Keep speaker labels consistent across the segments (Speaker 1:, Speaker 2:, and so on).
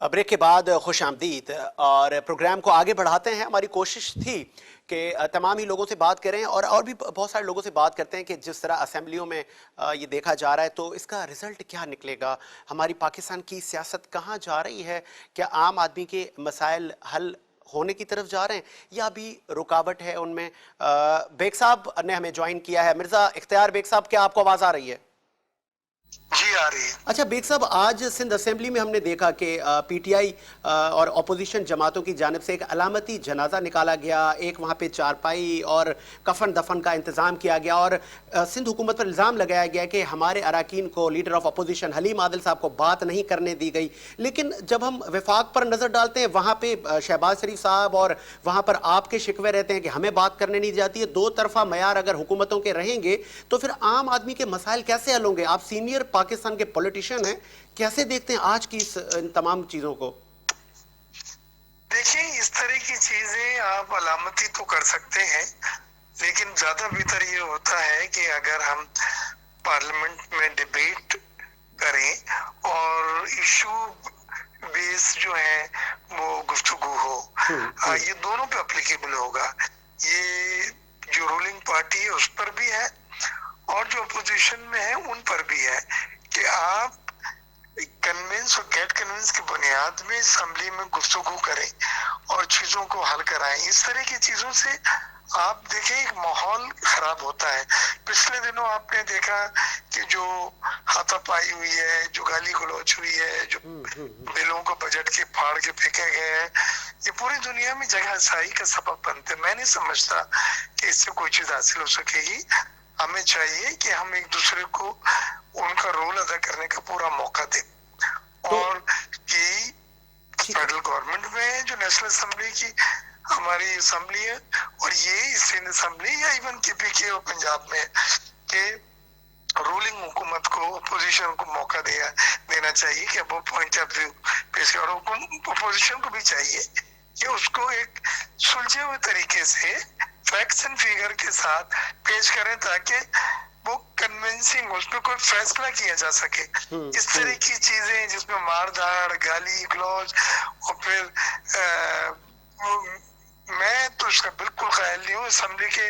Speaker 1: Break के बाद खुश आमदीद। और प्रोग्राम को आगे बढ़ाते हैं। हमारी कोशिश थी कि तमाम ही लोगों से बात करें और भी बहुत सारे लोगों से बात करते हैं कि जिस तरह असेंबलियों में ये देखा जा रहा है तो इसका रिजल्ट क्या निकलेगा, हमारी पाकिस्तान की सियासत कहाँ जा रही है, क्या आम आदमी के मसाइल हल होने की तरफ जा रहे हैं या अभी रुकावट है उनमें। बेग साहब ने हमें ज्वाइन किया है। मिर्ज़ा इख्तियार बेग साहब, क्या आपको आवाज़ आ रही है?
Speaker 2: जी आ रही है।
Speaker 1: अच्छा बेग साहब, आज सिंध असेंबली में हमने देखा कि पीटीआई और अपोजिशन जमातों की जानिब से एक अलामती जनाजा निकाला गया, एक वहाँ पे चारपाई और कफन दफन का इंतज़ाम किया गया और सिंध हुकूमत पर इल्ज़ाम लगाया गया कि हमारे अरकान को, leader of opposition Haleem Adil साहब को बात नहीं करने दी गई। लेकिन जब हम वफाक पर नज़र डालते हैं, वहाँ पे शहबाज शरीफ साहब और वहाँ पर आपके शिकवे रहते हैं कि हमें बात करने नहीं जाती है। दो तरफा मयार अगर हुकूमतों के रहेंगे तो फिर आम आदमी के मसाइल कैसे हल होंगे? आप सीनियर पाकिस्तान के पॉलिटिशियन हैं, कैसे देखते हैं आज की इन तमाम चीजों को?
Speaker 2: देखिए, इस तरह की चीजें आप अलामती तो कर सकते हैं, लेकिन ज्यादा बेहतर ये होता है कि अगर हम पार्लियामेंट में डिबेट करें और इशू बेस जो है वो गुफ्तगू हो। ये दोनों पे एप्लीकेबल होगा। ये जो रूलिंग पार्टी है उस पर भी है और जो अपोजिशन में है उन पर भी है कि आप कन्विंस और गेट कन्विंस की बुनियाद में असेंबली में गुफ्तगू करें और चीजों को हल कराएं। इस तरह की चीजों से आप देखें एक माहौल खराब होता है। पिछले दिनों आपने देखा कि जो हाथापाई हुई है, जो गाली गलौज हुई है, जो बिलों को बजट के फाड़ के फेंके गए हैं, ये पूरी दुनिया में जगहसाई का सबब बनते। मैं नहीं समझता कि इससे कोई चीज हासिल हो सकेगी। हमें चाहिए कि हम एक दूसरे को उनका रोल अदा करने का पूरा मौका दें और कि फेडरल गवर्नमेंट में जो नेशनल असेंबली की हमारी असेंबली है और ये सिंध असेंबली या इवन केपीके और पंजाब में के रूलिंग हुकूमत को, अपोजिशन को मौका देना चाहिए कि वो पॉइंट ऑफ व्यू पेश करें। और अपोजिशन को भी चाहिए कि उसको एक सुलझे हुए तरीके से फैक्ट्स एंड फिगर के साथ पेश करें ताकि वो कन्विंसिंग उस पर कोई फैसला किया जा सके। इस तरह की चीजें जिसमें मारधाड़, गाली गलौज और फिर मैं तो इसका बिल्कुल ख्याल नहीं हूँ। असेंबली के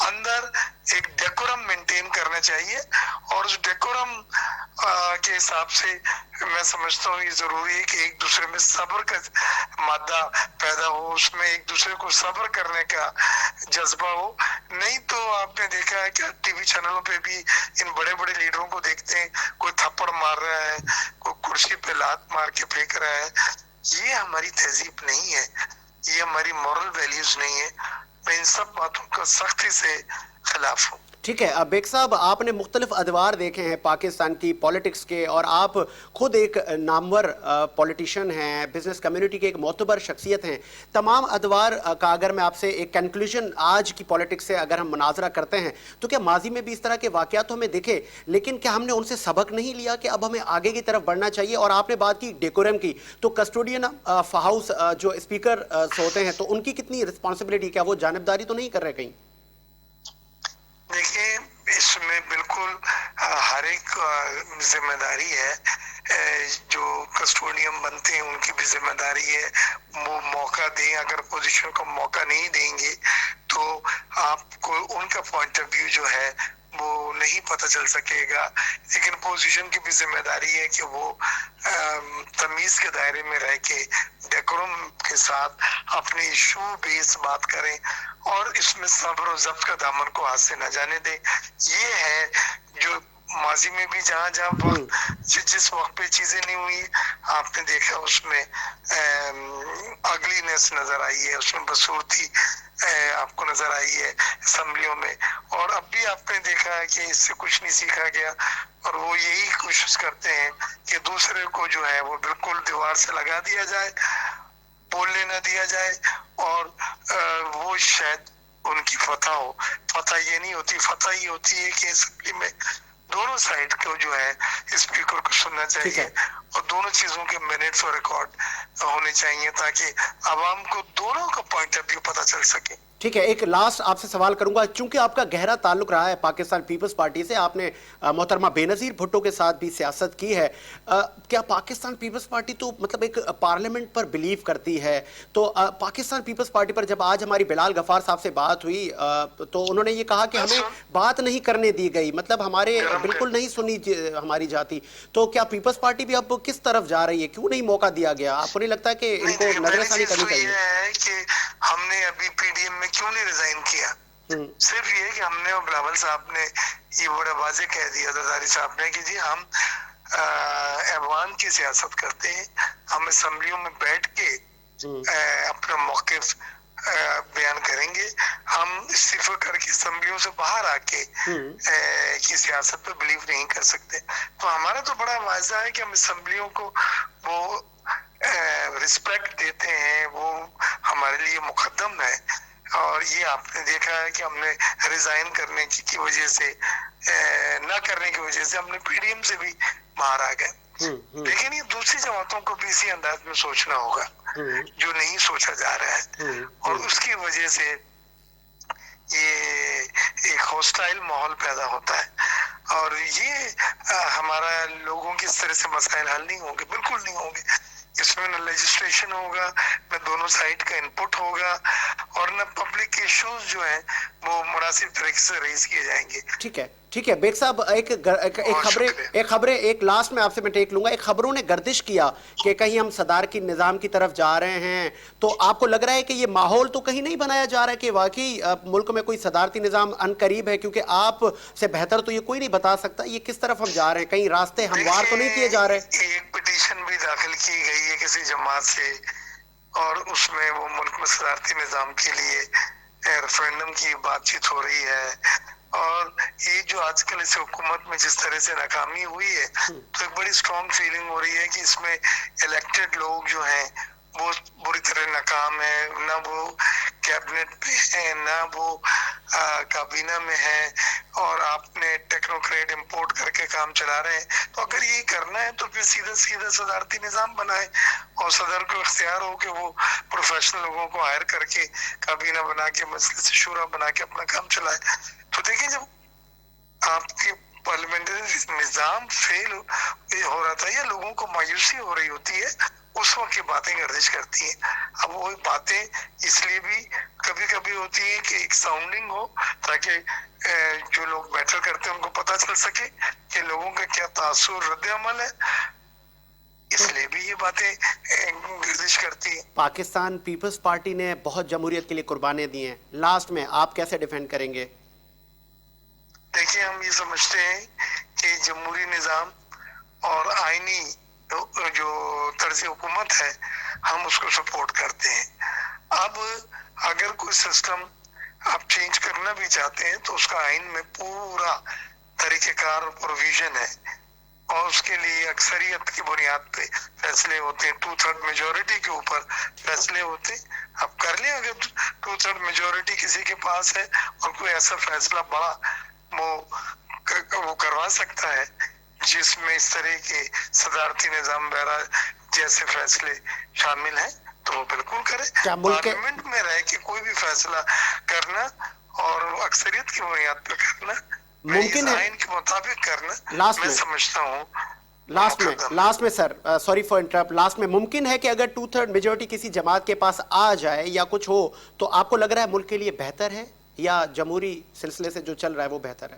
Speaker 2: अंदर एक डेकोरम मेंटेन करना चाहिए और उस डेकोरम के हिसाब से मैं समझता हूँ ये जरूरी है कि एक दूसरे में सब्र का मादा पैदा हो, उसमें एक दूसरे को सब्र करने का जज्बा हो। नहीं तो आपने देखा है कि टीवी चैनलों पे भी इन बड़े बड़े लीडरों को देखते हैं, कोई थप्पड़ मार रहा है, कोई कुर्सी पे लात मार के फेंक रहा है। ये हमारी तहजीब नहीं है, ये हमारी मॉरल वैल्यूज नहीं है। मैं इन सब बातों का सख्ती से खिलाफ हूँ।
Speaker 1: ठीक है बेग साहब, आपने मुख्तलिफ अदवार देखे हैं पाकिस्तान की पॉलिटिक्स के और आप खुद एक नामवर पॉलिटिशियन हैं, बिजनेस कम्युनिटी के एक मोतबर शख्सियत हैं। तमाम अदवार का अगर मैं आपसे एक कंक्लूजन आज की पॉलिटिक्स से अगर हम मुनाजरा करते हैं तो क्या माजी में भी इस तरह के वाक़यात हमें दिखे, लेकिन क्या हमने उनसे सबक नहीं लिया कि अब हमें आगे की तरफ बढ़ना चाहिए? और आपने बात की डेकोरम की, तो कस्टोडियन ऑफ हाउस जो स्पीकर होते हैं तो उनकी कितनी रिस्पॉन्सिबिलिटी, क्या वो जानबदारी तो नहीं कर रहे कहीं?
Speaker 2: देखिए, इसमें बिल्कुल हर एक जिम्मेदारी है। जो कस्टोडियन बनते हैं उनकी भी जिम्मेदारी है वो मौका दें। अगर पोजीशन को मौका नहीं देंगे तो आपको उनका पॉइंट ऑफ व्यू जो है वो नहीं पता चल सकेगा। लेकिन पोजीशन की भी जिम्मेदारी है कि वो तमीज के दायरे में रह के डेकोरम के साथ अपनी इशू बेस बात करें और इसमें सब्र और जब्त का दामन को हाथ से न जाने दें। ये है जो माजी में भी जहाँ जहाँ जिस वक्त पे चीजें नहीं हुई आपने देखा उसमें अगलीनेस नजर आई है, उसमें बसूरती आपको नजर आई है असेंबलियों में। और अब भी आपने देखा है कि इससे कुछ नहीं सीखा गया और वो यही कोशिश करते हैं कि दूसरे को जो है वो बिल्कुल दीवार से लगा दिया जाए, बोलने न दिया जाए और वो शायद उनकी फतह हो। फतह ये नहीं होती, फतह ये होती है कि असेंबली में दोनों साइड को जो है स्पीकर को सुनना चाहिए और दोनों चीजों के मिनट्स और रिकॉर्ड होने चाहिए ताकि आवाम को दोनों का पॉइंट ऑफ व्यू पता चल सके।
Speaker 1: ٹھیک ہے، ایک لاسٹ آپ سے سوال کروں گا، چونکہ آپ کا گہرا تعلق رہا ہے پاکستان پیپلز پارٹی سے، آپ نے محترمہ بے نظیر بھٹو کے ساتھ بھی سیاست کی ہے، کیا پاکستان پیپلز پارٹی تو مطلب ایک پارلیمنٹ پر بلیو کرتی ہے؟ تو پاکستان پیپلز پارٹی پر جب آج ہماری بلال غفار صاحب سے بات ہوئی تو انہوں نے یہ کہا کہ ہمیں بات نہیں کرنے دی گئی، مطلب ہمارے بالکل نہیں سنی ہماری جاتی، تو کیا پیپلز پارٹی بھی اب کس طرف جا رہی ہے؟ کیوں نہیں موقع دیا گیا؟ آپ کو نہیں لگتا کہ ان کو نظر ثانی کرنی چاہیے؟
Speaker 2: یہ ہے کہ ہم نے ابھی پی ڈی ایم میں کیوں نہیں ریزائن کیا، صرف یہ کہ ہم نے اور بلاول صاحب نے یہ بڑا واضح کہہ دیا زرداری صاحب نے کہ جی ہم ایوان کی سیاست کرتے ہیں، ہم اسمبلیوں میں بیٹھ کے اپنا موقف بیان کریں گے، ہم استعفا کر کے اسمبلیوں سے باہر آ کے کی سیاست پہ بلیو نہیں کر سکتے۔ تو ہمارا تو بڑا واضح ہے کہ ہم اسمبلیوں کو وہ رسپیکٹ دیتے ہیں، وہ ہمارے لیے مقدم ہے، اور یہ آپ نے دیکھا ہے کہ ہم نے ریزائن کرنے کی وجہ سے نہ کرنے کی وجہ سے ہم نے پی ڈی ایم سے بھی باہر آ گئے۔ لیکن یہ دوسری جماعتوں کو بھی اسی انداز میں سوچنا ہوگا جو نہیں سوچا جا رہا ہے، اور اس کی وجہ سے یہ ایک ہوسٹائل ماحول پیدا ہوتا ہے، اور یہ ہمارا لوگوں کی اس طرح سے مسائل حل نہیں ہوں گے، بالکل نہیں ہوں گے۔ اس میں نہ لیجسلیشن ہوگا، نہ دونوں سائڈ کا انپٹ ہوگا، اور نہ پبلک ایشوز جو ہیں وہ مناسب طریقے سے ریز کیے جائیں گے۔
Speaker 1: ٹھیک ہے، ٹھیک ہے بیگ صاحب، ایک لاسٹ میں آپ سے میں ٹیک لوں گا، ایک خبروں نے گردش کیا کہ کہیں ہم صدارتی نظام کی طرف جا رہے ہیں، تو آپ کو لگ رہا ہے کہ یہ ماحول تو کہیں نہیں بنایا جا رہا ہے کہ واقعی ملک میں کوئی صدارتی نظام ان قریب ہے؟ کیونکہ آپ سے بہتر تو یہ کوئی نہیں بتا سکتا یہ کس طرف ہم جا رہے ہیں، کہیں راستے ہموار تو نہیں کیے جا رہے؟
Speaker 2: ایک پٹیشن بھی داخل کی گئی ہے کسی جماعت سے، اور اس میں وہ ملک میں صدارتی نظام کے لیے ریفرینڈم کی بات چیت ہو رہی ہے، اور یہ جو آج کل اس حکومت میں جس طرح سے ناکامی ہوئی ہے تو ایک بڑی اسٹرانگ فیلنگ ہو رہی ہے کہ اس میں الیکٹڈ لوگ جو ہیں وہ بری طرح ناکام ہیں، نہ وہ کیبنٹ پہ ہیں، نہ وہ کابینہ میں ہیں، اور آپ نے ٹیکنوکریٹ امپورٹ کر کے کام چلا رہے ہیں۔ تو اگر یہ کرنا ہے تو پھر سیدھا سیدھا صدارتی نظام بنائے، اور صدر کو اختیار ہو کہ وہ پروفیشنل لوگوں کو ہائر کر کے کابینہ بنا کے مجلس شورا بنا کے اپنا کام چلائے۔ تو دیکھیں جب آپ کے پارلیمنٹری نظام فیل ہو رہا تھا یا لوگوں کو مایوسی ہو رہی ہوتی ہے، اس وقت یہ باتیں گردش کرتی ہیں۔ اب وہ باتیں اس لیے بھی کبھی کبھی ہوتی ہیں کہ ایک ساؤنڈنگ ہو، تاکہ جو لوگ بیٹر کرتے ہیں ان کو پتہ چل سکے کہ لوگوں کا کیا تاثر رد عمل ہے، اس لیے بھی یہ باتیں گردش کرتی ہیں۔
Speaker 1: پاکستان پیپلز پارٹی نے بہت جمہوریت کے لیے قربانیاں دی ہیں، لاسٹ میں آپ کیسے ڈیفینڈ کریں گے؟
Speaker 2: دیکھیں ہم یہ سمجھتے ہیں کہ جمہوری نظام اور آئینی جو طرز حکومت ہے ہم اس کو سپورٹ کرتے ہیں۔ اب اگر کوئی سسٹم آپ چینج کرنا بھی چاہتے ہیں تو اس کا آئین میں پورا طریقہ کار اور پروویژن ہے، اور اس کے لیے اکثریت کی بنیاد پہ فیصلے ہوتے ہیں، 2/3 میجورٹی کے اوپر فیصلے ہوتے ہیں۔ اب کر لیں، اگر 2/3 میجورٹی کسی کے پاس ہے اور کوئی ایسا فیصلہ بڑا وہ کروا سکتا ہے جس میں اس طرح کے صدارتی نظام وغیرہ جیسے فیصلے شامل ہیں تو وہ بالکل کرے۔ پارلیمنٹ میں رہ کے کوئی بھی فیصلہ کرنا اور اکثریت کی بنیاد پہ کرنا،
Speaker 1: ممکن ہے
Speaker 2: آئین کے مطابق کرنا، میں سمجھتا ہوں
Speaker 1: لاسٹ میں sir sorry for interrupt, last میں ممکن ہے کہ اگر 2/3 میجورٹی کسی جماعت کے پاس آ جائے یا کچھ ہو تو آپ کو لگ رہا ہے ملک کے لیے بہتر ہے یا جمہوری سلسلے سے جو چل رہا ہے وہ بہتر ہے؟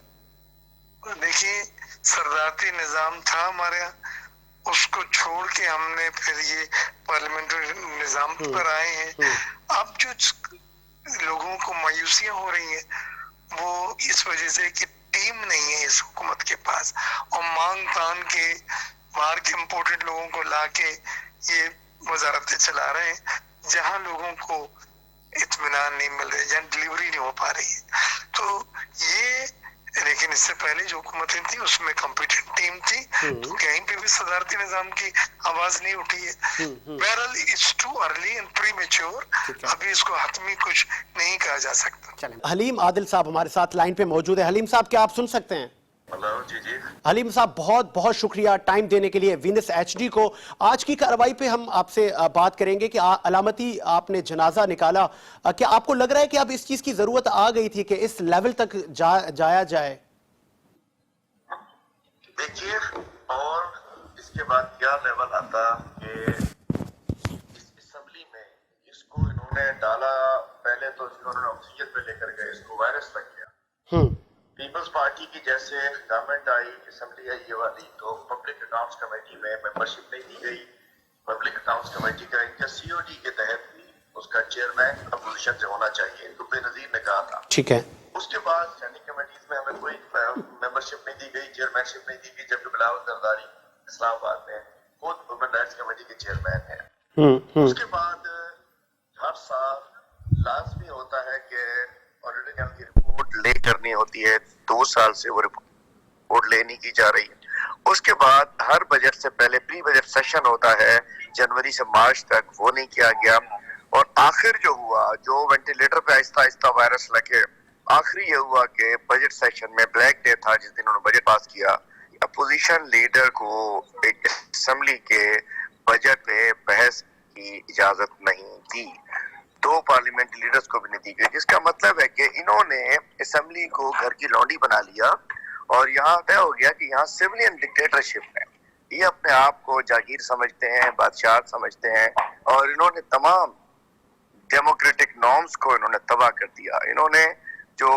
Speaker 2: دیکھیے صدارتی نظام تھا ہمارے یہاں، اس کو چھوڑ کے ہم نے پھر یہ پارلیمنٹری نظام پر آئے ہیں۔ اب جو لوگوں کو مایوسیاں ہو رہی ہیں وہ اس وجہ سے کہ ٹیم نہیں ہے اس حکومت کے پاس، اور مانگ تان کے باہر کے امپورٹڈ لوگوں کو لا کے یہ وزارتیں چلا رہے ہیں جہاں لوگوں کو اطمینان نہیں مل رہا، جہاں ڈلیوری نہیں ہو پا رہی ہے۔ تو یہ لیکن اس سے پہلے جو حکومتیں تھیں اس میں کمپیٹنٹ ٹیم تھی، تو کہیں پہ بھی صدارتی نظام کی آواز نہیں اٹھی ہے۔ بہرحال it's too early and premature, ابھی اس کو حتمی کچھ نہیں کہا جا سکتا۔
Speaker 1: حلیم عادل صاحب ہمارے ساتھ لائن پہ موجود ہے۔ حلیم صاحب کیا آپ سن سکتے ہیں؟
Speaker 3: हेलो जी जी
Speaker 1: हलीम साहब, बहुत बहुत शुक्रिया टाइम देने के लिए वीनस एचडी को। आज की कार्रवाई पे हम आपसे बात करेंगे कि अलामती आपने जनाजा निकाला, क्या आपको लग रहा है कि अब इस चीज की जरूरत आ गई थी कि इस लेवल तक जाया जाए?
Speaker 3: देखिए, और इसके बाद क्या लेवल आता कि इस असेंबली में इसको इन्होंने डाला। पहले तो इन्होंने ऑक्सीजन पे लेकर गए, इसको वायरस लग गया। पीपल्स पार्टी की जैसे गवर्नमेंट आई, असेंबली आई ये वाली, तो पब्लिक अकाउंट्स कमेटी में मेंबरशिप नहीं दी गई। पब्लिक अकाउंट्स कमेटी का इनका सीओडी के तहत भी उसका चेयरमैन अपोजिशन से होना चाहिए, इनको बेनजीर ने कहा था।
Speaker 1: ठीक है।
Speaker 3: उसके बाद स्टैंडिंग कमेटीज में हमें कोई मेंबरशिप नहीं दी गई, चेयरमैनशिप नहीं दी गई, जबकि बिलावल जरदारी इस्लामाबाद में खुद ह्यूमन राइट्स कमेटी के चेयरमैन है। उसके बाद हर साल लाजमी होता है कि ऑडिटर जनरल की रिपोर्ट ले करनी होती है। 2 साल से वो रिपोर्ट लेनी की जा रही है। उसके बाद हर बजट से पहले प्री बजट सेशन होता है जनवरी से मार्च तक, वो नहीं किया गया। और आखिर जो हुआ, जो वेंटिलेटर पे आहिस्ता आहिस्ता वायरस लगे, आखिरी ये हुआ कि बजट सेशन में ब्लैक डे था जिस दिन उन्होंने बजट पास किया। अपोजिशन लीडर को एक असेंबली के बजट पे बहस की इजाजत नहीं दी, 2 पार्लियामेंट लीडर्स को भी नहीं दी गई, जिसका मतलब है कि इन्होंने असेंबली को घर की लौंडी बना लिया और यहाँ तय हो गया कि यहाँ सिविलियन डिक्टेटरशिप है। ये अपने आप को जागीर समझते हैं, बादशाह समझते हैं, और इन्होंने तमाम डेमोक्रेटिक नॉर्म्स को इन्होंने तबाह कर दिया। इन्होंने जो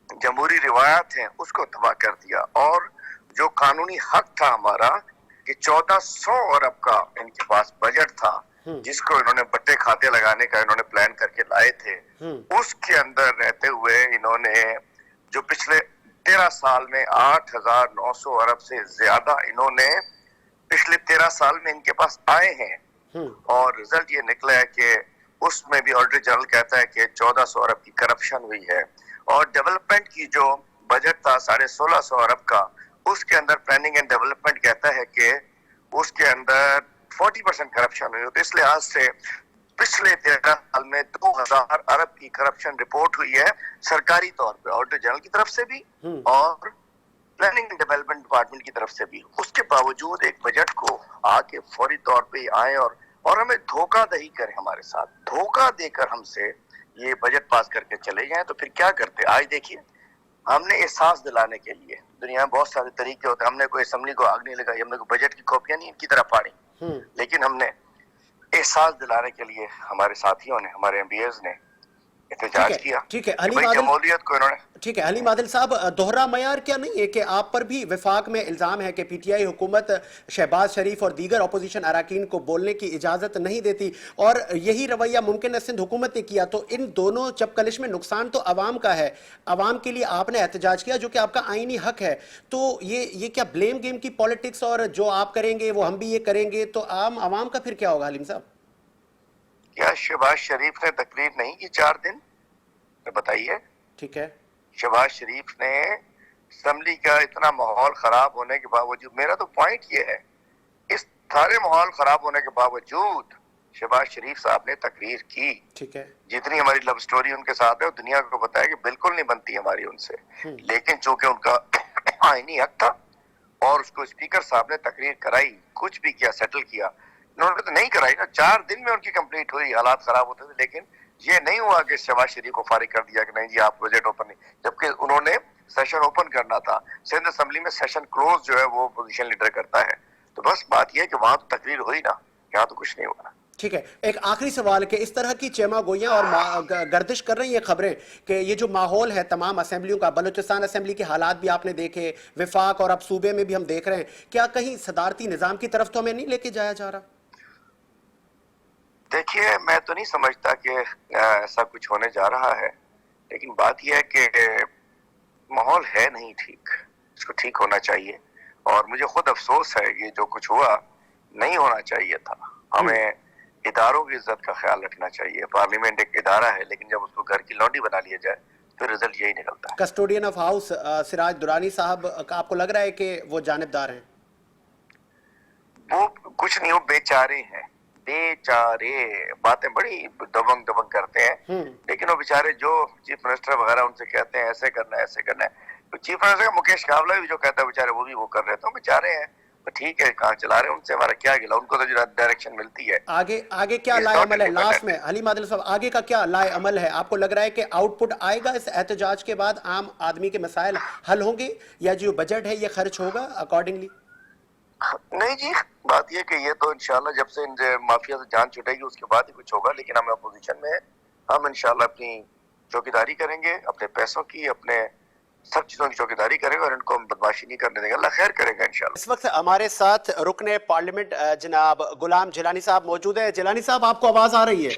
Speaker 3: जमहूरी रिवायत हैं उसको तबाह कर दिया, और जो कानूनी हक था हमारा कि 1400 अरब का इनके पास बजट था जिसको इन्होंने बट्टे खाते लगाने का इन्होंने प्लान करके लाए थे, उसके अंदर रहते हुए इन्होंने जो पिछले 13 साल में 8900 अरब से ज्यादा इन्होंने पिछले 13 साल में इनके पास आए हैं। और रिजल्ट ये निकला है कि उसमें भी ऑडिटर जनरल कहता है कि 1400 अरब की करप्शन हुई है। और डेवलपमेंट की जो बजट था 1650 अरब का, उसके अंदर प्लानिंग एंड डेवलपमेंट कहता है कि उसके अंदर 40% करप्शन हुई। तो इस लिहाज से पिछले 13 साल में 2000 अरब की करप्शन रिपोर्ट हुई है सरकारी तौर पे, ऑडिटर जनरल की तरफ से भी और प्लानिंग एंड डेवलपमेंट डिपार्टमेंट की तरफ से भी। उसके बावजूद एक बजट को आके फौरी तौर पे आए और हमें धोखाधड़ी करें, हमारे साथ धोखा देकर हमसे ये बजट पास करके चले जाएं, तो फिर क्या करते। आज देखिए, हमने एहसास दिलाने के लिए, दुनिया में बहुत सारे तरीके होते हैं, हमने कोई असेंबली को आग नहीं लगाई, हमने कोई बजट की कॉपियां नहीं इनकी तरह फाड़ी, लेकिन हमने एहसास दिलाने के लिए हमारे साथियों ने, हमारे एमबीएस ने एहतजाज किया।
Speaker 1: ठीक है
Speaker 3: जमहूरियत को इन्होंने।
Speaker 1: ठीक है हलीम आदिल साहब, दोहरा मयार क्या नहीं है कि आप पर भी विफाक में इल्जाम है कि पीटीआई हुकूमत शहबाज शरीफ और दीगर अपोजिशन अरकान को बोलने की इजाजत नहीं देती, और यही रवैया मुमकिन सिंध हुकूमत ने किया, तो इन दोनों चपकलिश में नुकसान तो अवाम का है। अवाम के लिए आपने एहतजाज किया जो कि आपका आईनी हक है, तो ये क्या ब्लेम गेम की पॉलिटिक्स, और जो आप करेंगे वो हम भी ये करेंगे, तो आम अवाम का फिर क्या होगा हलीम साहब?
Speaker 3: क्या शहबाज शरीफ ने तकरीर नहीं की 4 दिन? तो बताइए।
Speaker 1: ठीक है,
Speaker 3: शहबाज शरीफ ने असेंबली का इतना माहौल खराब होने के बावजूद, मेरा तो पॉइंट ये है, इस सारे माहौल खराब होने के बावजूद शहबाज शरीफ साहब ने तकरीर की।
Speaker 1: ठीक है,
Speaker 3: जितनी हमारी लव स्टोरी उनके साथ है, वो दुनिया को बताया कि बिल्कुल नहीं बनती हमारी उनसे, लेकिन चूंकि उनका आईनी हक था और उसको स्पीकर साहब ने तकरीर कराई, कुछ भी किया, सेटल किया। इन्होंने तो नहीं कराई ना, 4 दिन में उनकी कंप्लीट हुई, हालात खराब होते थे, लेकिन ये नहीं हुआ कि शहबाज शरीफ को फारिग कर दिया कि नहीं जी आप बजट ओपन नहीं, जबकि उन्होंने सेशन ओपन करना था। सिंध असेंबली में सेशन क्लोज जो है वो पोजीशन लीडर करता है। तो बस बात यह है कि वहां तो तकरीर हुई ना, यहाँ तो कुछ नहीं हुआ।
Speaker 1: ठीक है, एक आखिरी सवाल कि इस तरह की चेमा गोइयां और गर्दिश कर रही हैं खबरें कि ये जो माहौल है तमाम असेंबलियों का, बलूचिस्तान असेंबली के हालात भी आपने देखे, विफाक और अब सूबे में भी हम देख रहे हैं, क्या कहीं सदारती निजाम की तरफ तो हमें नहीं लेके जाया जा रहा?
Speaker 3: देखिए, मैं तो नहीं समझता कि ऐसा कुछ होने जा रहा है, लेकिन बात यह है कि माहौल है नहीं ठीक, इसको ठीक होना चाहिए। और मुझे खुद अफसोस है ये जो कुछ हुआ नहीं होना चाहिए था। हमें इदारों की इज्जत का ख्याल रखना चाहिए। पार्लियामेंट एक इदारा है, लेकिन जब उसको घर की लौंडी बना लिया जाए तो रिजल्ट यही निकलता है।
Speaker 1: Custodian of house Siraj Durrani साहब का आपको लग रहा है कि वो जानिबदार हैं?
Speaker 3: वो कुछ नहीं, वो बेचारे हैं, बेचारे। बातें बड़ी दबंग दबंग करते हैं, लेकिन वो बेचारे जो चीफ मिनिस्टर वगैरह उनसे कहते हैं ऐसे करना है ऐसे करना है, چیف منسٹر کا مکیش کاولا بھی جو کہتا ہے بیچارے وہ بھی وہ کر رہے تو بیچارے ہیں ٹھیک ہے کہاں چلا رہے ہیں ان سے ہمارا کیا گلا ان کو تو جو ڈائریکشن ملتی ہے
Speaker 1: آگے کیا لائے عمل ہے لاسٹ میں حلیم عادل صاحب آگے کا کیا لائے عمل ہے آپ کو لگ رہا ہے کہ آؤٹ پٹ آئے گا اس احتجاج کے بعد عام آدمی کے مسائل حل ہوں گے یا جو بجٹ ہے یہ خرچ ہوگا اکارڈنگلی
Speaker 3: نہیں جی بات یہ کہ یہ تو انشاءاللہ جب سے ان مافیا سے جان چھٹے گی اس کے بعد ہی کچھ ہوگا لیکن ہم اپوزیشن میں ہیں ہم انشاءاللہ اپنی چوکیداری کریں گے اپنے پیسوں کی اپنے سب چیزوں کی چوکیداری کریں گے اور ان کو ہم بدماشی نہیں کرنے دیں گے اللہ خیر کرے گا انشاءاللہ
Speaker 1: اس وقت ہمارے ساتھ رکن پارلیمنٹ جناب غلام جیلانی صاحب موجود ہیں جیلانی صاحب آپ کو آواز آ رہی ہے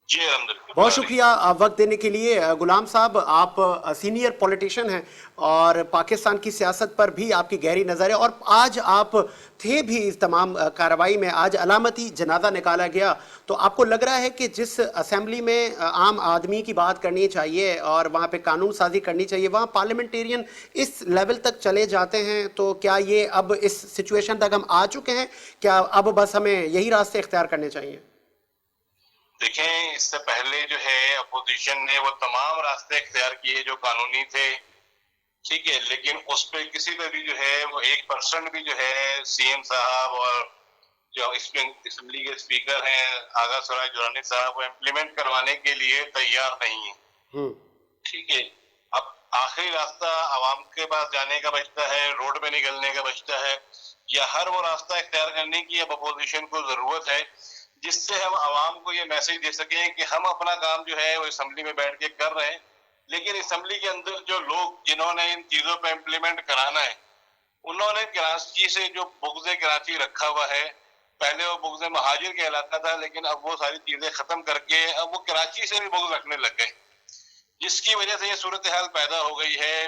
Speaker 4: جی الحمدللہ
Speaker 1: بہت شکریہ وقت دینے کے لیے غلام صاحب آپ سینئر پولیٹیشین ہیں اور پاکستان کی سیاست پر بھی آپ کی گہری نظر ہے اور آج آپ تھے بھی اس تمام کارروائی میں آج علامتی جنازہ نکالا گیا تو آپ کو لگ رہا ہے کہ جس اسمبلی میں عام آدمی کی بات کرنی چاہیے اور وہاں پہ قانون سازی کرنی چاہیے وہاں پارلیمنٹیرین اس لیول تک چلے جاتے ہیں تو کیا یہ اب اس سچویشن تک ہم آ چکے ہیں کیا اب بس ہمیں یہی راستے اختیار کرنے چاہیے
Speaker 4: دیکھیں اس سے پہلے جو ہے اپوزیشن نے وہ تمام راستے اختیار کیے جو قانونی تھے ٹھیک ہے لیکن اس پہ کسی پہ بھی جو ہے وہ 1% بھی جو ہے سی ایم صاحب اور جو اسمبلی کے اسپیکر ہیں آغا سراج درانی صاحب وہ امپلیمنٹ کروانے کے لیے تیار نہیں ہیں ٹھیک ہے اب آخری راستہ عوام کے پاس جانے کا بچتا ہے روڈ پہ نکلنے کا بچتا ہے یا ہر وہ راستہ اختیار کرنے کی اب اپوزیشن کو ضرورت ہے جس سے ہم عوام کو یہ میسج دے سکیں کہ ہم اپنا کام جو ہے وہ اسمبلی میں بیٹھ کے کر رہے ہیں لیکن اسمبلی کے اندر جو لوگ جنہوں نے ان چیزوں پہ امپلیمنٹ کرانا ہے انہوں نے کراچی سے جو بغض کراچی رکھا ہوا ہے پہلے وہ بغض مہاجر کہلاتا تھا لیکن اب وہ ساری چیزیں ختم کر کے اب وہ کراچی سے بھی بغض رکھنے لگ گئے جس کی وجہ سے یہ صورتحال پیدا ہو گئی ہے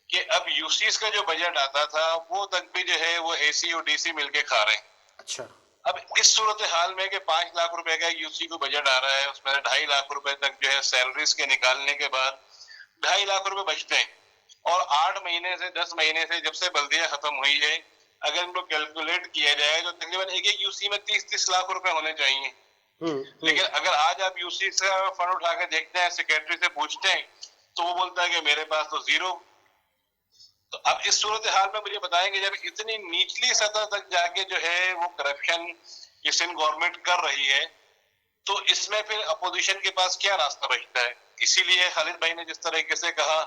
Speaker 4: کہ اب یو سیز کا جو بجٹ آتا تھا وہ تک بھی جو ہے وہ اے سی اور ڈی سی مل کے کھا رہے ہیں
Speaker 1: اچھا
Speaker 4: اب اس صورتحال میں کہ 5 لاکھ روپے کا یو سی کو بجٹ آ رہا ہے اس میں 2.5 لاکھ روپے تک جو ہے سیلریز کے نکالنے کے بعد 2.5 لاکھ روپے بچتے ہیں اور 8 مہینے سے 10 مہینے سے جب سے بلدیہ ختم ہوئی ہے اگر ان کو کیلکولیٹ کیا جائے تو تقریباً ایک یو سی میں 30 لاکھ روپے ہونے چاہیے لیکن اگر آج آپ یو سی سے فنڈ اٹھا کے دیکھتے ہیں سیکرٹری سے پوچھتے ہیں تو وہ بولتا ہے کہ میرے پاس تو زیرو تو اب اس صورتحال میں مجھے بتائیں گے جب اتنی نیچلی سطح تک جا کے جو ہے وہ کرپشن یہ سندھ گورنمنٹ کر رہی ہے تو اس میں پھر اپوزیشن کے پاس کیا راستہ بچتا ہے اسی لیے خالد بھائی نے جس طریقے سے کہا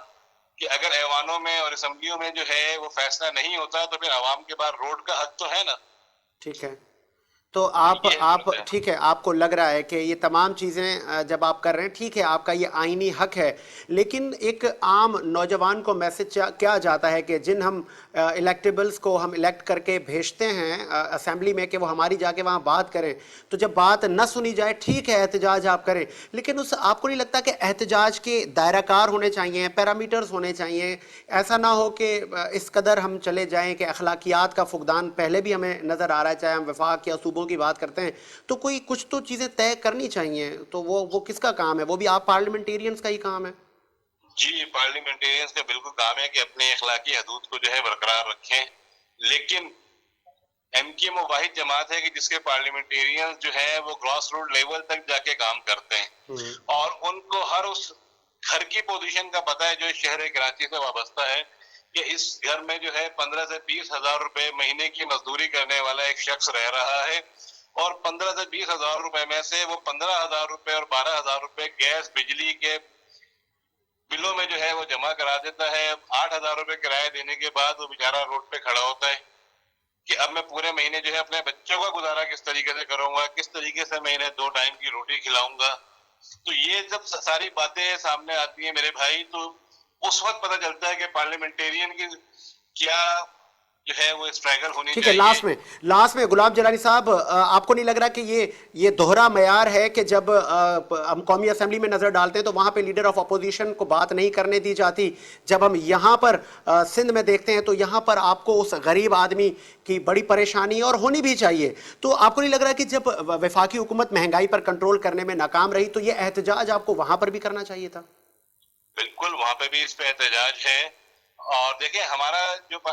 Speaker 4: کہ اگر ایوانوں میں اور اسمبلیوں میں جو ہے وہ فیصلہ نہیں ہوتا تو پھر عوام کے بعد روڈ کا حق تو ہے نا
Speaker 1: ٹھیک ہے تو آپ ٹھیک ہے آپ کو لگ رہا ہے کہ یہ تمام چیزیں جب آپ کر رہے ہیں ٹھیک ہے آپ کا یہ آئینی حق ہے لیکن ایک عام نوجوان کو میسج کیا جاتا ہے کہ جن ہم الیکٹیبلز کو ہم الیکٹ کر کے بھیجتے ہیں اسمبلی میں کہ وہ ہماری جا کے وہاں بات کریں تو جب بات نہ سنی جائے ٹھیک ہے احتجاج آپ کریں لیکن آپ کو نہیں لگتا کہ احتجاج کے دائرہ کار ہونے چاہیے پیرامیٹرز ہونے چاہیے ایسا نہ ہو کہ اس قدر ہم چلے جائیں کہ اخلاقیات کا فقدان پہلے بھی ہمیں نظر آ رہا ہے چاہے ہم وفاق یا صوبوں کی بات کرتے ہیں تو کوئی کچھ تو چیزیں طے کرنی چاہیے تو وہ کس کا کام ہے وہ بھی آپ پارلیمنٹیرینز کا ہی کام ہے
Speaker 4: جی پارلیمنٹیرینز کا بالکل کام ہے کہ اپنے اخلاقی حدود کو جو ہے برقرار رکھیں لیکن ایم کیو ایم وہ واحد جماعت ہے کہ جس کے پارلیمنٹیرینز جو ہے وہ گراس روٹ لیول تک جا کے کام کرتے ہیں اور ان کو ہر اس گھر کی پوزیشن کا پتہ ہے جو شہر کراچی سے وابستہ ہے کہ اس گھر میں جو ہے 15 سے 20 ہزار روپے مہینے کی مزدوری کرنے والا ایک شخص رہ رہا ہے اور 15 سے 20 ہزار روپے میں سے وہ 15 ہزار روپے اور 12 ہزار روپے گیس بجلی کے بلوں میں جو ہے وہ جمع کرا دیتا ہے 8 ہزار روپے کرایہ دینے کے بعد وہ بیچارہ روڈ پہ کھڑا ہوتا ہے کہ اب میں پورے مہینے جو ہے اپنے بچوں کا گزارا کس طریقے سے کروں گا کس طریقے سے میں انہیں 2 ٹائم کی روٹی کھلاؤں گا تو یہ جب ساری باتیں سامنے آتی ہیں میرے بھائی تو اس وقت پتہ چلتا ہے کہ پارلیمنٹیرین کی کیا جو ہے وہ اسٹرگل ہونی چاہیے
Speaker 1: ٹھیک ہے لاسٹ میں غلام جیلانی صاحب آپ کو نہیں لگ رہا کہ یہ دوہرا معیار ہے کہ جب ہم قومی اسمبلی میں نظر ڈالتے ہیں تو وہاں پہ لیڈر آف اپوزیشن کو بات نہیں کرنے دی جاتی جب ہم یہاں پر سندھ میں دیکھتے ہیں تو یہاں پر آپ کو اس غریب آدمی کی بڑی پریشانی اور ہونی بھی چاہیے تو آپ کو نہیں لگ رہا کہ جب وفاقی حکومت مہنگائی پر کنٹرول کرنے میں ناکام رہی تو یہ احتجاج آپ کو وہاں پر بھی کرنا چاہیے تھا
Speaker 4: بالکل وہاں پہ بھی اس پہ احتجاج ہے اور دیکھیں ہمارا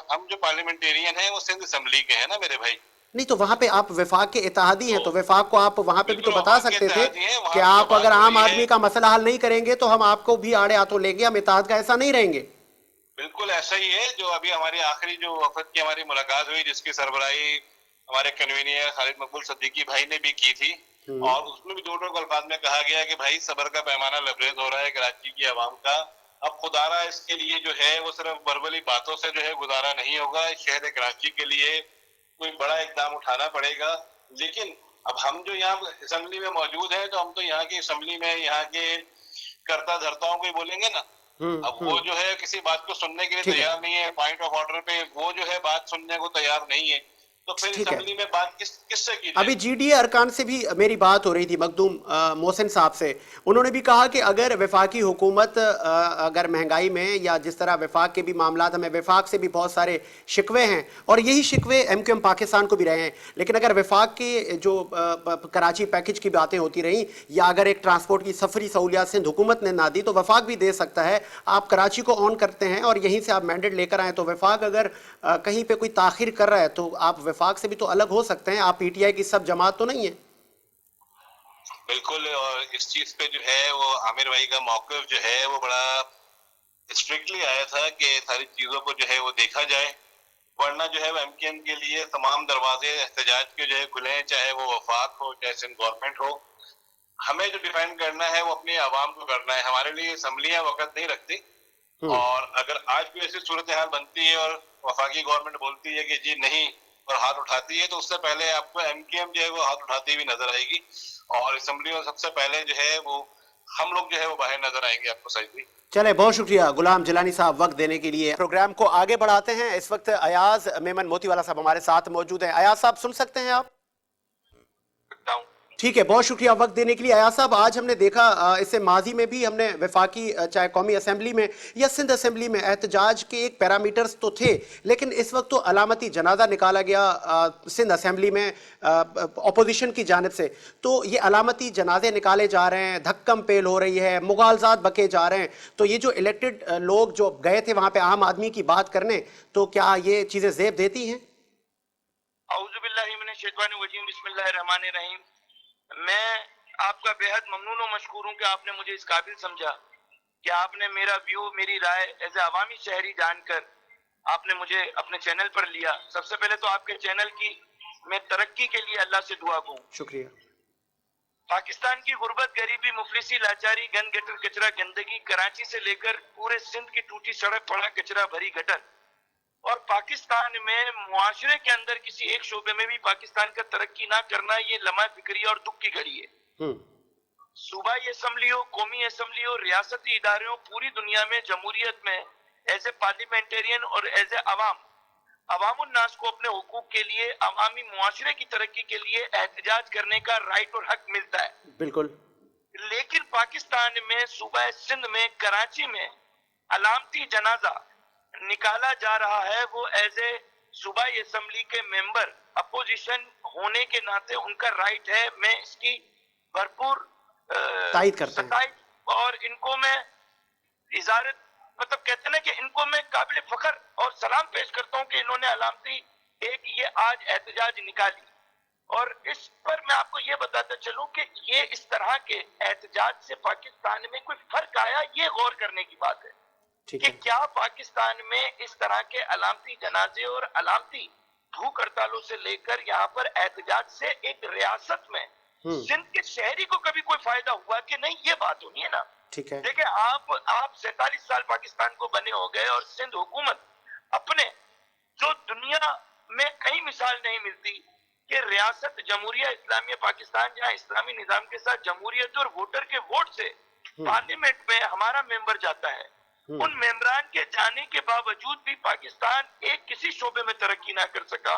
Speaker 4: ہم جو پارلیمنٹیرین ہیں وہ سندھ اسمبلی کے ہیں نا میرے بھائی
Speaker 1: نہیں تو وہاں پہ آپ وفاق کے اتحادی ہیں تو وفاق کو آپ وہاں پہ بھی تو بتا سکتے تھے کہ آپ اگر عام آدمی کا مسئلہ حل نہیں کریں گے تو ہم آپ کو بھی آڑے ہاتھوں لیں گے ہم اتحاد کا ایسا نہیں رہیں گے
Speaker 4: بالکل ایسا ہی ہے. جو ابھی ہماری آخری جو وفد کی ہماری ملاقات ہوئی جس کی سربراہی ہمارے کنوینئر خالد مقبول صدیقی بھائی نے بھی کی تھی, اور اس میں بھی دو الفاظ میں کہا گیا کہ بھائی صبر کا پیمانہ لبریز ہو رہا ہے کراچی کی عوام کا. اب خدارہ اس کے لیے جو ہے وہ صرف بربلی باتوں سے جو ہے گزارا نہیں ہوگا. شہر کراچی کے لیے کوئی بڑا اقدام اٹھانا پڑے گا. لیکن اب ہم جو یہاں اسمبلی میں موجود ہیں تو ہم تو یہاں کی اسمبلی میں یہاں کے کرتا دھرتاؤں کو ہی بولیں گے نا. اب وہ جو ہے کسی بات کو سننے کے لیے تیار نہیں ہے. پوائنٹ آف آرڈر پہ وہ جو ہے بات سننے کو تیار نہیں ہے, تو پھر اسمبلی میں بات کس سے کی جائے؟
Speaker 1: ابھی جی ڈی اے ارکان سے بھی میری بات ہو رہی تھی, مخدوم محسن صاحب سے. انہوں نے بھی کہا کہ اگر وفاقی حکومت اگر مہنگائی میں یا جس طرح وفاق کے بھی معاملات, ہمیں وفاق سے بھی بہت سارے شکوے ہیں اور یہی شکوے ایم کیو ایم پاکستان کو بھی رہے ہیں, لیکن اگر وفاق کے جو کراچی پیکج کی باتیں ہوتی رہیں یا اگر ایک ٹرانسپورٹ کی سفری سہولیات سندھ حکومت نے نہ دی تو وفاق بھی دے سکتا ہے. آپ کراچی کو آن کرتے ہیں اور یہیں سے آپ مینڈیٹ لے کر آئیں, تو وفاق اگر کہیں پہ کوئی تاخیر کر رہا ہے تو آپ وفاق سے بھی تو الگ ہو سکتے ہیں. آپ پی ٹی آئی کی سب جماعت تو نہیں ہے.
Speaker 4: بالکل, اور اس چیز پہ جو ہے وہ عامر بھائی کا موقف جو ہے وہ بڑا اسٹرکٹلی آیا تھا کہ ساری چیزوں کو جو ہے وہ دیکھا جائے, ورنہ جو ہے وہ ایم کیو ایم کے لیے تمام دروازے احتجاج کے جو ہے کھلے ہیں, چاہے وہ وفاق ہو چاہے سندھ گورنمنٹ ہو. ہمیں جو ڈیفینڈ کرنا ہے وہ اپنی عوام کو کرنا ہے. ہمارے لیے اسمبلیاں وقت نہیں رکھتی, اور اگر آج بھی ایسی صورتحال بنتی ہے اور وفاقی گورنمنٹ بولتی ہے کہ جی نہیں اور ہاتھ اٹھاتی ہے, تو اس سے پہلے آپ کو ایم کیو ایم جو ہے وہ ہاتھ اٹھاتی ہوئی نظر آئے گی, اور اسمبلی میں سب سے پہلے جو ہے وہ ہم لوگ جو ہے وہ باہر نظر آئیں گے آپ کو. صحیح.
Speaker 1: چلے, بہت شکریہ غلام جیلانی صاحب وقت دینے کے لیے. پروگرام کو آگے بڑھاتے ہیں. اس وقت ایاز میمن موتی والا صاحب ہمارے ساتھ موجود ہیں. ایاز صاحب سن سکتے ہیں آپ؟ ٹھیک ہے, بہت شکریہ وقت دینے کے لیے. ایاز صاحب, آج ہم نے دیکھا اس سے ماضی میں بھی ہم نے وفاقی چاہے قومی اسمبلی میں یا سندھ اسمبلی میں احتجاج کے ایک پیرامیٹرز تو تھے, لیکن اس وقت تو علامتی جنازہ نکالا گیا سندھ اسمبلی میں اپوزیشن کی جانب سے. تو یہ علامتی جنازے نکالے جا رہے ہیں, دھکم پیل ہو رہی ہے, مغالزات بکے جا رہے ہیں, تو یہ جو الیکٹڈ لوگ جو گئے تھے وہاں پہ عام آدمی کی بات کرنے, تو کیا یہ چیزیں زیب دیتی ہیں؟
Speaker 5: اعوذ باللہ من الشیطان الرجیم, بسم اللہ الرحمن الرحیم. میں آپ کا بے حد ممنون و مشکور ہوں کہ آپ نے مجھے اس قابل سمجھا کہ آپ نے میرا ویو, میری رائے ایز اے عوامی شہری جان کر آپ نے مجھے اپنے چینل پر لیا. سب سے پہلے تو آپ کے چینل کی میں ترقی کے لیے اللہ سے دعا کروں.
Speaker 1: شکریہ.
Speaker 5: پاکستان کی غربت, غریبی, مفلسی, لاچاری, گند گٹر کچرا, گندگی, کراچی سے لے کر پورے سندھ کی ٹوٹی سڑک پڑا کچرا بھری گٹر, اور پاکستان میں معاشرے کے اندر کسی ایک شعبے میں بھی پاکستان کا ترقی نہ کرنا, یہ لمحہ فکری اور دکھ کی گھڑی ہے. صوبائی اسمبلی ہو, قومی اسمبلی ہو, ریاستی ادارے ہو, پوری دنیا میں جمہوریت میں ایز اے پارلیمنٹرین اور ایز اے عوام الناس کو اپنے حقوق کے لیے, عوامی معاشرے کی ترقی کے لیے احتجاج کرنے کا رائٹ اور حق ملتا ہے.
Speaker 1: بالکل.
Speaker 5: لیکن پاکستان میں صوبہ سندھ میں کراچی میں علامتی جنازہ نکالا جا رہا ہے. وہ ایز اے صوبائی اسمبلی کے ممبر اپوزیشن ہونے کے ناطے ان کا رائٹ ہے. میں اس کی بھرپور
Speaker 1: تائید کرتے ہیں,
Speaker 5: اور ان کو میں اجازت مطلب کہتے ہیں کہ ان کو میں قابل فخر اور سلام پیش کرتا ہوں کہ انہوں نے علامتی ایک یہ آج احتجاج نکالی. اور اس پر میں آپ کو یہ بتاتا چلوں کہ یہ اس طرح کے احتجاج سے پاکستان میں کوئی فرق آیا, یہ غور کرنے کی بات ہے کہ کیا پاکستان میں اس طرح کے علامتی جنازے اور علامتی بھوک ہڑتالوں سے لے کر یہاں پر احتجاج سے ایک ریاست میں سندھ کے شہری کو کبھی کوئی فائدہ ہوا کہ نہیں, یہ بات ہونی ہے نا. دیکھیں, آپ 47 سال پاکستان کو بنے ہو گئے, اور سندھ حکومت اپنے جو دنیا میں کئی مثال نہیں ملتی کہ ریاست جمہوریہ اسلامیہ پاکستان جہاں اسلامی نظام کے ساتھ جمہوریت اور ووٹر کے ووٹ سے پارلیمنٹ میں ہمارا ممبر جاتا ہے, ان ممبران کے جانے کے باوجود بھی پاکستان ایک کسی شعبے میں ترقی نہ کر سکا.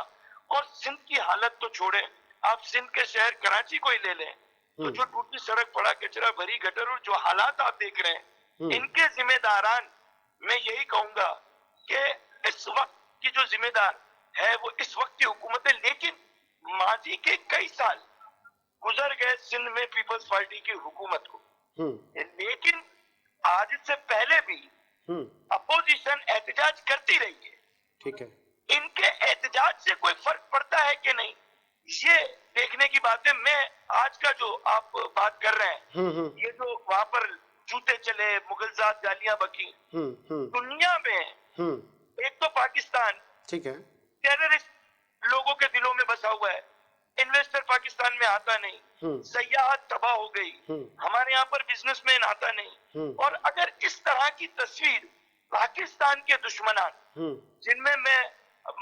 Speaker 5: اور سندھ کی حالت تو چھوڑیں, آپ سندھ کے شہر کراچی کو ہی لے لیں, تو جو ٹوٹی سڑک پڑا کچرا بھری گٹر اور جو حالات آپ دیکھ رہے ہیں, ان کے ذمہ داران میں یہی کہوں گا کہ اس وقت کی جو ذمہ دار ہے وہ اس وقت کی حکومت ہے. لیکن ماضی کے کئی سال گزر گئے سندھ میں پیپلز پارٹی کی حکومت کو, لیکن آج سے پہلے بھی اپوزیشن احتجاج کرتی رہی ہے.
Speaker 1: ٹھیک ہے,
Speaker 5: ان کے احتجاج سے کوئی فرق پڑتا ہے کہ نہیں, یہ دیکھنے کی بات ہے. میں آج کا جو آپ بات کر رہے ہیں, یہ جو وہاں پر جوتے چلے, مغلزات, گالیاں بکی, دنیا میں एक तो पाकिस्तान
Speaker 1: ठीक है।
Speaker 5: टेररिस्ट लोगों के दिलों में बसा हुआ है, इन्वेस्टर पाकिस्तान में आता नहीं, सयाहत तबाह हो गई, हमारे यहाँ पर बिजनेसमैन आता नहीं। और अगर इस तरह की तस्वीर पाकिस्तान के दुश्मनान, जिनमें मैं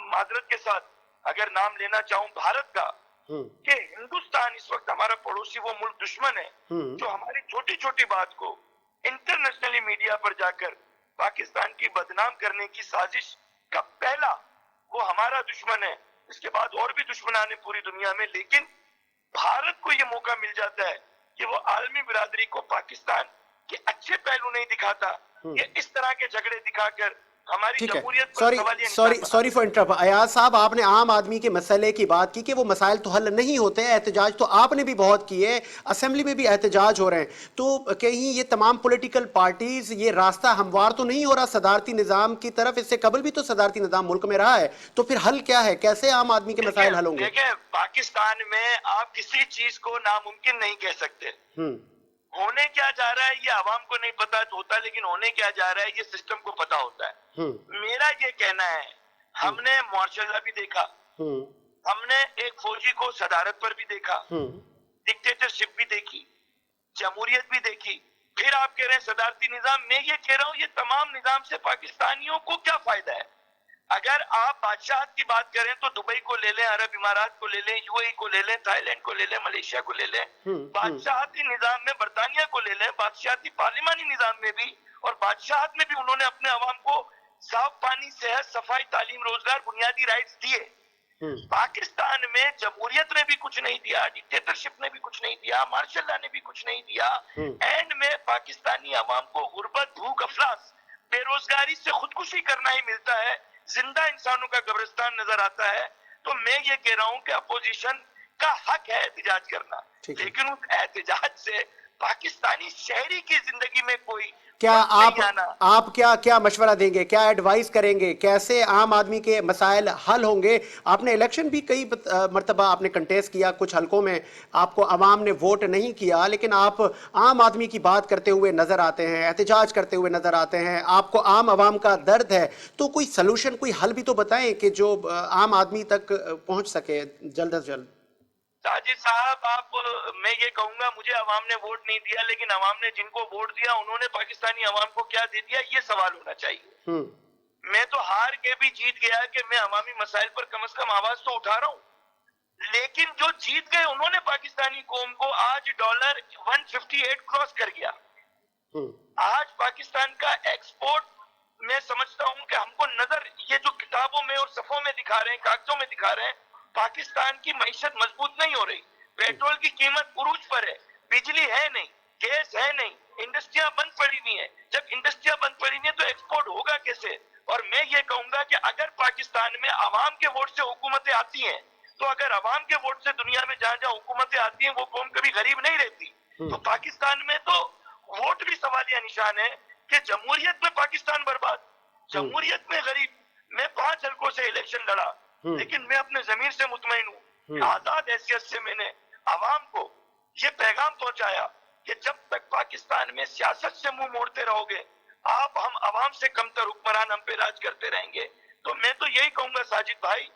Speaker 5: माजरत के साथ अगर नाम लेना चाहूं भारत का, कि हिंदुस्तान इस वक्त हमारा पड़ोसी वो मुल्क दुश्मन है जो हमारी छोटी छोटी बात को इंटरनेशनली मीडिया पर जाकर पाकिस्तान की बदनाम करने की साजिश का पहला वो हमारा दुश्मन है। इसके बाद और भी दुश्मनान है पूरी दुनिया में, लेकिन भारत को ये मौका मिल जाता है कि वो आलमी बिरादरी को पाकिस्तान के अच्छे पहलू नहीं दिखाता, ये इस तरह के झगड़े दिखाकर हमारी
Speaker 1: ठीक है।
Speaker 5: जमहूरियत पर सवालिया निशान बनाता है।
Speaker 1: Sorry for interrupt. अयाज साहब, आपने आम आदमी के मसले की बात की कि वो मसाइल तो हल नहीं होते हैं, एहतजाज तो आपने भी बहुत किए, असेंबली में भी एहतजाज हो रहे हैं, तो कहीं ये तमाम पॉलिटिकल पार्टीज ये रास्ता हमवार तो नहीं हो रहा सदारती निजाम की तरफ? इससे कबल भी तो सदारती निजाम मुल्क में रहा है, तो फिर हल क्या है? कैसे आम आदमी के मसाइल हल होंगे?
Speaker 5: देखिए, पाकिस्तान में आप किसी चीज को नामुमकिन नहीं कह सकते। होने क्या जा रहा है ये आवाम को नहीं पता होता, लेकिन होने क्या जा रहा है ये सिस्टम को पता होता है। मेरा ये कहना है, हमने मार्शल लॉ भी देखा, हमने एक फौजी को सदारत पर भी देखा, डिक्टेटरशिप भी देखी, जमहूरियत भी देखी, फिर आप कह रहे हैं सदारती निजाम। मैं ये कह रहा हूँ ये तमाम निजाम से पाकिस्तानियों को क्या फायदा है? अगर आप बादशाहत की बात करें तो दुबई को ले लें, अरब इमारात को ले लें, यूएई को ले लें, थाईलैंड को ले लें, मलेशिया को ले लें। बादशाहती निजाम में बरतानिया को ले लें, बादशाहती पार्लिमानी निजाम में भी और बादशाहत में भी उन्होंने अपने अवाम को साफ पानी, सेहत, सफाई, तालीम, रोजगार, बुनियादी राइट्स दिए। पाकिस्तान में जमहूरियत ने भी कुछ नहीं दिया, डिक्टेटरशिप ने भी कुछ नहीं दिया, मार्शल लॉ ने भी कुछ नहीं दिया। एंड में पाकिस्तानी अवाम को गुर्बत, भूख, अफलास, बेरोजगारी से खुदकुशी करना ही मिलता है, जिंदा इंसानों का कब्रिस्तान नजर आता है। तो मैं ये कह रहा हूं कि अपोजिशन का हक है एहतजाज करना, लेकिन उस एहतजाज से पाकिस्तानी शहरी की जिंदगी में कोई
Speaker 1: क्या आप क्या मशवरा देंगे, क्या एडवाइस करेंगे, कैसे आम आदमी के मसाइल हल होंगे? आपने इलेक्शन भी कई मरतबा आपने कंटेस्ट किया, कुछ हलकों में आपको अवाम ने वोट नहीं किया, लेकिन आप आम आदमी की बात करते हुए नजर आते हैं, एहतजाज करते हुए नजर आते हैं, आपको आम आवाम का दर्द है, तो कोई सलूशन, कोई हल भी तो बताएं कि जो आम आदमी तक पहुंच सके जल्द से जल्द।
Speaker 5: साजिद साहब, मैं ये कहूंगा, मुझे अवाम ने वोट नहीं दिया, लेकिन अवाम ने जिनको वोट दिया उन्होंने पाकिस्तानी अवाम को क्या दे दिया, ये सवाल होना चाहिए। मैं तो हार के भी जीत गया कि मैं अवामी मसाइल पर कम से कम आवाज तो उठा रहा हूँ, लेकिन जो जीत गए उन्होंने पाकिस्तानी कौम को आज डॉलर 158 क्रॉस कर गया। आज पाकिस्तान का एक्सपोर्ट, मैं समझता हूँ कि हमको नजर ये जो किताबों में और सफों में दिखा रहे हैं, कागजों में दिखा रहे हैं, पाकिस्तान की मईशत मजबूत नहीं हो रही। पेट्रोल की कीमत उरूज पर है, बिजली है नहीं, गैस है नहीं, इंडस्ट्रियां बंद पड़ी हुई है। जब इंडस्ट्रियां बंद पड़ी हुई है तो एक्सपोर्ट होगा कैसे? और मैं ये कहूंगा कि अगर पाकिस्तान में अवाम के वोट से हुकूमतें आती हैं, तो अगर अवाम के वोट से दुनिया में जहां जहां हुकूमतें आती हैं वो कौम कभी गरीब नहीं रहती। तो पाकिस्तान में तो वोट भी सवालिया निशान है कि जमहूरियत में पाकिस्तान बर्बाद, जमहूरियत में गरीब। मैं 5 हल्कों से इलेक्शन लड़ा, लेकिन मैं अपने जमीर से मुतमईन हूँ। आजाद हैसियत से मैंने अवाम को ये पैगाम पहुंचाया कि जब तक पाकिस्तान में सियासत से मुंह मोड़ते रहोगे आप, हम अवाम से कमतर हुक्मरान हम पे राज करते रहेंगे। तो मैं तो यही कहूंगा साजिद भाई,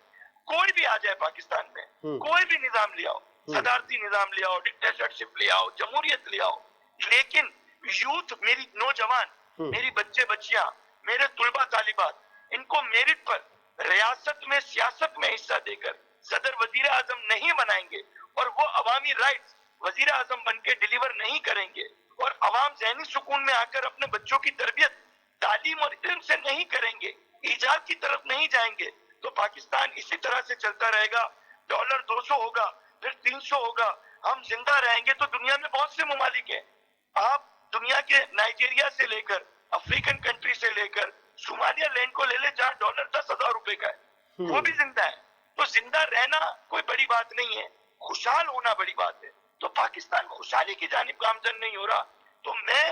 Speaker 5: कोई भी आ जाए पाकिस्तान में, कोई भी निजाम ले आओ, सदारती निजाम ले आओ, डिक्टेटरशिप ले आओ, जमहूरियत ले आओ, लेकिन यूथ, मेरी नौजवान, मेरी बच्चे बच्चियां, मेरे तुलबा तालिबात, इनको मेरिट पर रियासत में, सियासत में हिस्सा देकर सदर वजीर आजम नहीं बनाएंगे और वो अवामी राइट्स वजीर आजम बन के डिलीवर नहीं करेंगे और अवाम ज़हनी सुकून में आकर अपने बच्चों की तरबियत, तालीम और इल्म से नहीं करेंगे, ईजाद की तरफ नहीं जाएंगे, तो पाकिस्तान इसी तरह से चलता रहेगा। डॉलर 200 होगा, फिर 300 होगा, हम जिंदा रहेंगे तो दुनिया में बहुत से ममालिक हैं। आप दुनिया के नाइजीरिया से लेकर, अफ्रीकन कंट्री से लेकर सोमालिया लैंड को ले ले जहाँ डॉलर 10,000 रुपए का है, वो भी जिंदा है। तो जिंदा रहना कोई बड़ी बात नहीं है, खुशहाल होना बड़ी बात है। तो पाकिस्तान खुशहाली की जानिब गामजन नहीं हो रहा। तो मैं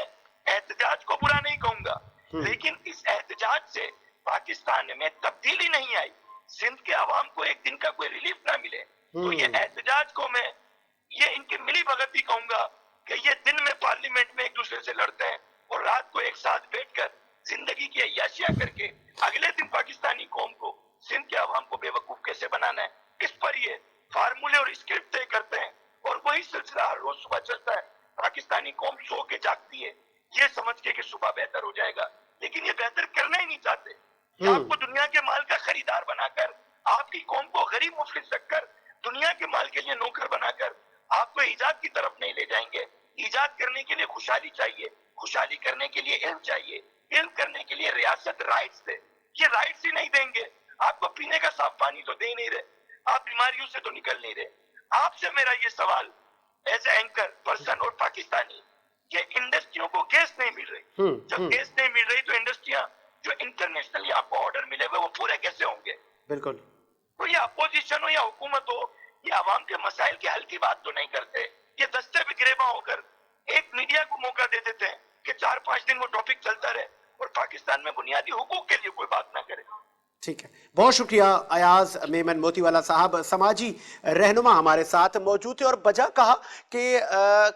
Speaker 5: एहतजाज को बुरा नहीं कहूंगा, लेकिन इस एहतजाज से पाकिस्तान में तब्दीली नहीं आई, सिंध के अवाम को एक दिन का कोई रिलीफ ना मिले। तो ये एहतजाज को मैं ये इनकी मिली भगत ही कहूंगा कि ये दिन में पार्लियामेंट में एक दूसरे से लड़ते हैं और रात को एक साथ बैठकर जिंदगी की अय्याशियां करके अगले दिन पाकिस्तानी कौम को, सिंध के अवाम को बेवकूफ कैसे बनाना है, इस पर ये फार्मूले और स्क्रिप्ट तय करते हैं और वही सिलसिला हर रोज सुबह चलता है। पाकिस्तानी कौम सो के जागती है ये समझ के कि सुबह बेहतर हो जाएगा, लेकिन ये बेहतर करना ही नहीं चाहते। ये आपको दुनिया के माल का खरीदार बनाकर, आपकी कौम को गरीब मुफ्लिस रखकर, दुनिया के माल के लिए नौकर बनाकर आपको ईजाद की तरफ नहीं ले जाएंगे। ईजाद करने के लिए खुशहाली चाहिए, खुशहाली करने के लिए इल्म चाहिए, इल्म करने के लिए रियासत राइट्स दे। ये राइट्स ही नहीं देंगे, आपको पीने का साफ पानी तो दे ही नहीं रहे, आप बीमारियों से तो निकल नहीं रहे। आपसे मेरा ये सवाल एज ए एंकर पर्सन और पाकिस्तानी, ये इंडस्ट्रियों को गैस नहीं मिल रही, जब गैस नहीं मिल रही तो इंडस्ट्रियां जो इंटरनेशनली आपको ऑर्डर मिले हुए वो पूरे कैसे होंगे?
Speaker 1: बिल्कुल।
Speaker 5: तो ये अपोजिशन हो या हुकूमत हो, ये आवाम के मसाइल के हल की बात तो नहीं करते। ये दस्ते बिगरेबा होकर एक मीडिया को मौका दे देते हैं कि 4-5 दिन वो टॉपिक चलता रहे और पाकिस्तान में बुनियादी हुकूक के लिए कोई बात ना करे।
Speaker 1: ठीक है, बहुत शुक्रिया अयाज मेमन मोतीवाला साहब, समाजी रहनुमा हमारे साथ मौजूद थे। और वजह कहा कि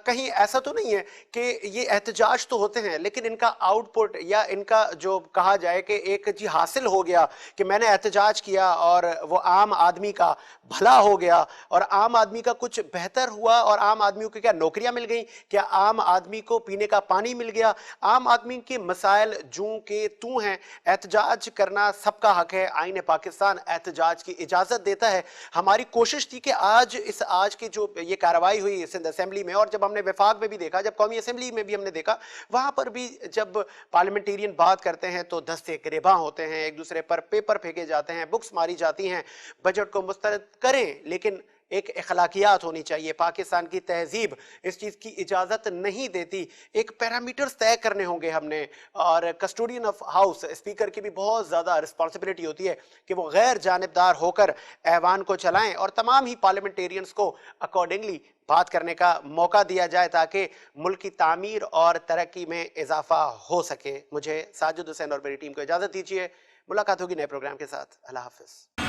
Speaker 1: कहीं ऐसा तो नहीं है कि ये एहतजाज तो होते हैं लेकिन इनका आउटपुट या इनका जो कहा जाए कि एक जी हासिल हो गया कि मैंने एहतजाज किया और वो आम आदमी का भला हो गया और आम आदमी का कुछ बेहतर हुआ और आम आदमियों को क्या नौकरियां मिल गई, क्या आम आदमी को पीने का पानी मिल गया? आम आदमी के मसाइल जूं के तू हैं, एहतजाज करना सबका हक है, आईन पाकिस्तान एहतजाज की इजाजत देता है। हमारी कोशिश थी कि आज की जो ये कार्रवाई हुई सिंध असेंबली में, और जब हमने वफाक में भी देखा, जब कौमी असेंबली में भी हमने देखा, वहां पर भी जब पार्लियामेंटेरियन बात करते हैं तो दस्ते गिरेबां होते हैं, एक दूसरे पर पेपर फेंके जाते हैं, बुक्स मारी जाती हैं। बजट को मुस्तरद करें लेकिन एक अखलाकियात होनी चाहिए। पाकिस्तान की तहजीब इस चीज़ की इजाज़त नहीं देती, एक पैरामीटर्स तय करने होंगे हमने। और कस्टोडियन ऑफ हाउस स्पीकर की भी बहुत ज़्यादा रिस्पॉन्सिबिलिटी होती है कि वो गैर जानिबदार होकर ऐवान को चलाएं और तमाम ही पार्लियामेंटेरियंस को अकॉर्डिंगली बात करने का मौका दिया जाए ताकि मुल्क की तामीर और तरक्की में इजाफा हो सके। मुझे साजिद हुसैन और मेरी टीम को इजाज़त दीजिए, मुलाकात होगी नए प्रोग्राम के साथ। अल्लाह हाफिज़।